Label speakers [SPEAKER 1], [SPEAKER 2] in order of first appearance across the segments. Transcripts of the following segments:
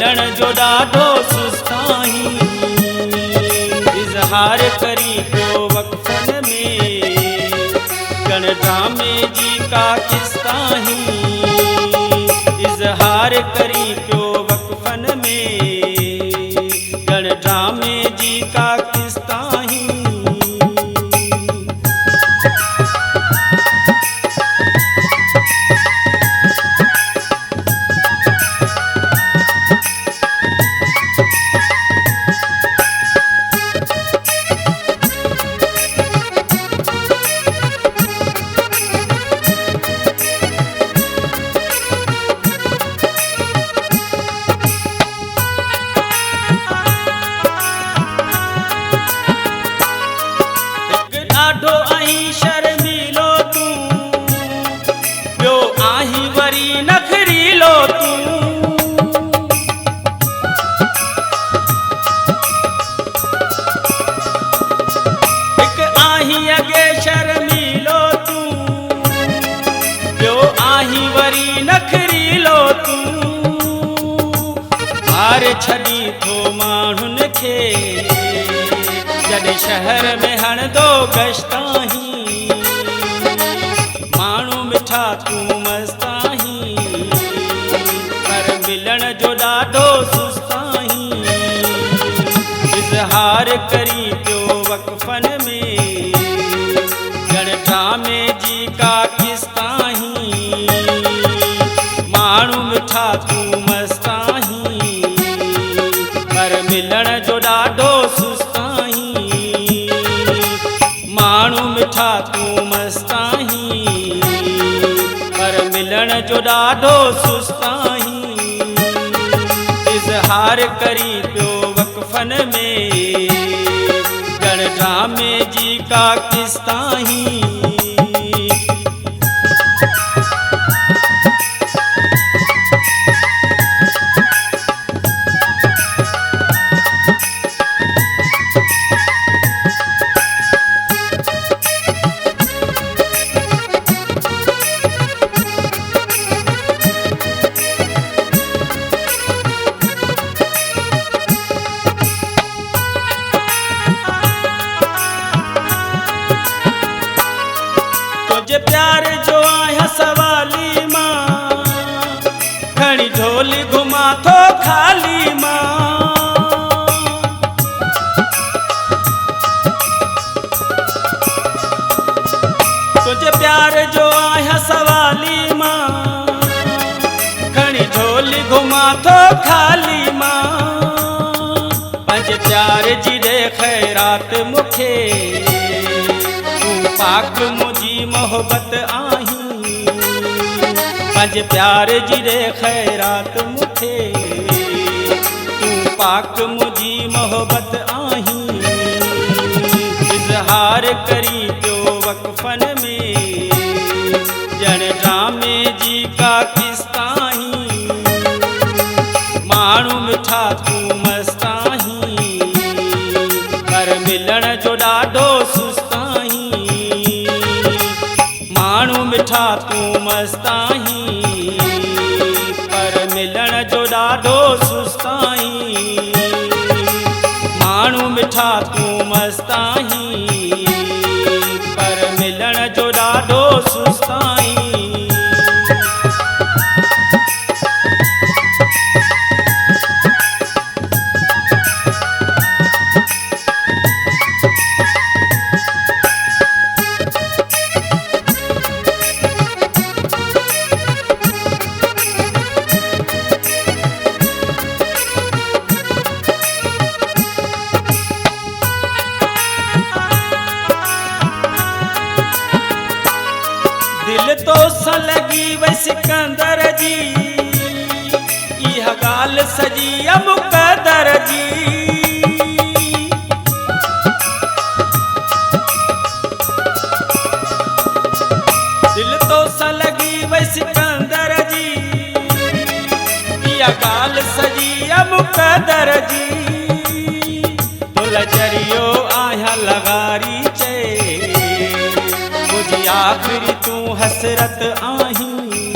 [SPEAKER 1] मिलण जो ॾाढो सुस्ताही इज़हार करी पियो वक़्फ़न में गण ड्रामे जी का किस्ताही इज़हार करी पियो वक़्फ़न में गण ड्रामे जी का किस्ताही ॾाढो आहीं शर्मीलो तूं ॿियो आहीं वरी नखरीलो तूं हिकु आहीं अॻे शर्मीलो तूं ॿियो आहीं वरी नखरीलो तूं हार छॾी थो माण्हुनि खे जॾहिं शहर में हणंदो गश्ताही माण्हू मिठा तूं मस्ताही पर मिलण जो ॾाढो सुस्ताही इज़हार करी पियो वक़्फ़न में गण ड्रामे जी का किस्ताही माण्हू मिठा तूं मस्ताही पर मिलण जो ॾाढो सुस्ताही माण्हू मिठा तूं मस्ताही पर मिलण जो ॾाढो सुस्ताही इज़हार करी पियो वक़्फ़न में गण ड्रामे जी का किस्ताही तुझे प्यार जो आया सवाली मां खणी ढोली घुमा थो खाली मां तुझे प्यार जो आया सवाली मां खणी ढोली घुमा थो खाली मां पंहिंजे प्यार जी ॾे ख़ैरात मूंखे पाक मुझी मोहब्बत आहीं पंहिंजे प्यार जी ॾे ख़ैरात मूंखे तूं पाक मुझी मोहब्बत आहीं इज़हार करी पियो वक़्फ़न में ॼण ड्रामे जी का किस्ताही माण्हू मिठा तूं मस्ताही पर मिलण जो ॾाढो सुस्ताही माण्हू मिठा तूं मस्ताही पर मिलण जो ॾाढो सुस्ताही माण्हू मिठा तूं मस्ताही पर मिलण जो ॾाढो सुस्ताही दिल तो सा लगी वै सिकंदर जी इहा ॻाल्हि सॼी मुक़दर जी दिल तो सा लगी वै सिकंदर जी इहा ॻाल्हि सॼी मुक़दर जी तुल जरियो आहियां लगारी चए मुझी आखिरी तूं हसरत आहीं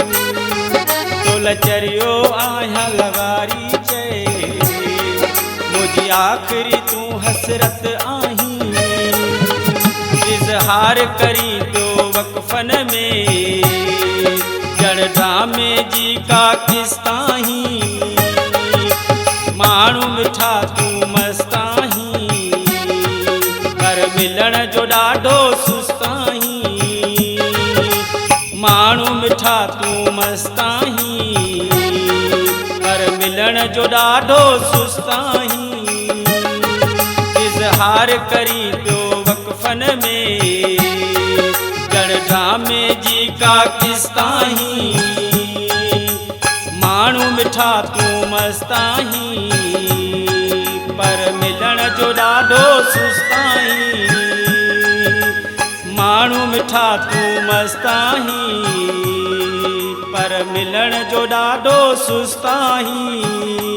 [SPEAKER 1] तुल चरियो आहियां लगारी चए मुझी आखिरी तू हसरत आहीं इज़हार करी तो वक़फ़न में जड़ ड्रामे जी का किस्ताहीं माण्हू मिठा तू मस्ताहीं पर मिलण जो ॾाढो सुस्ताहीं माण्हू मिठा तू मस्ताहीं पर मिलण जो ॾाढो सुस्ताहीं इज़हार करी पियो वक़फ़न में जड़ ड्रामे जी का किस्ताहीं माण्हू मिठा तू मस्ताहीं पर मिलण जो ॾाढो सुस्ताहीं माण्हू मिठा तू मस्ताहीं पर मिलण जो ॾाढो सुस्ताहीं।